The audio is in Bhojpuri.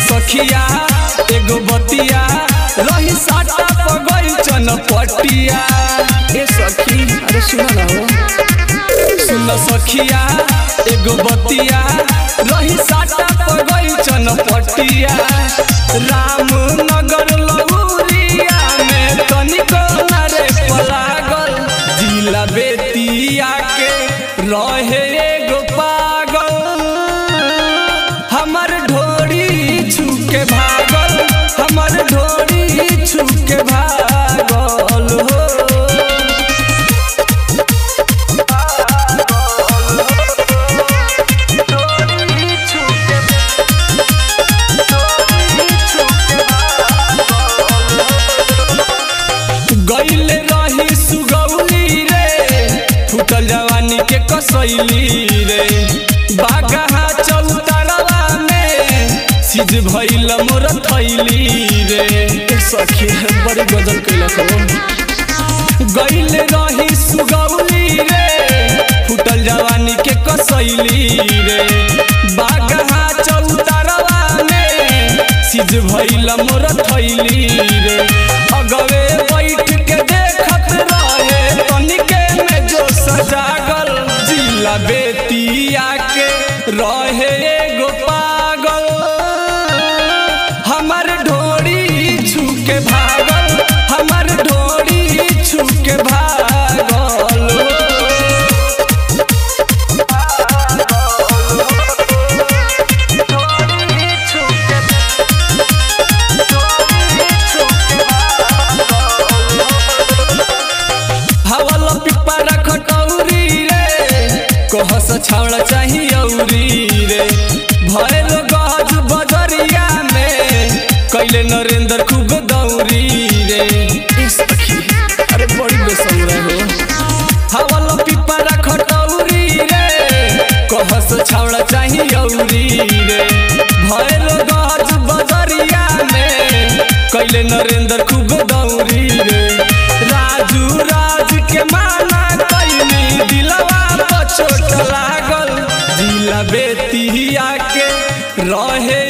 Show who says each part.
Speaker 1: सखिया एगो बतिया रही साटा पगई चनपटिया। ए सखी अरे सुन ना हो, सुन सखिया एगो बतिया रही साटा पगई चनपटिया। रामनगर लहुरिया में तनिको नारे पलागल, जिला बेतिया के रहे एगो पागल। हमर ढोरी छुके भागल, हमर ढोरी छुके भागल हो। गईले रही सुगौली रे, फुटल जवानी के कसैली रे। बागहा चौतरवा में सिज भइल मोर थैली रे। सखी बड़ी गजल कैलक हो। गईले रही सुगौली रे, फुटल जवानी के कसैली रे। बागहा चौतरवा में सिज भइल मोर थैली रे। अगवे बैठ के देखत रहे तनिके में जो सजागल, जिला बेतिया के रहे एगो पागल। हमर ढोरी छुके भागल, हमर ढोरी छुके भागल। हवल पिपरा खटौरी रे, कहस छावड़ा चाही औरी रे। भैर गज बजरिया में कैले नरेंद्र खूब दौरी रे। अरे बड़ी बेसुरा हो। हवल पिपरा खटौरी रे, कहस छावड़ा चाही औरी रे। भैर गज बजरिया में कैले नरेंद्र खूब दौरी रे। राजू राज के माना कैनी, दिलवा पर चोट लागल, जिला बेतिया के रहे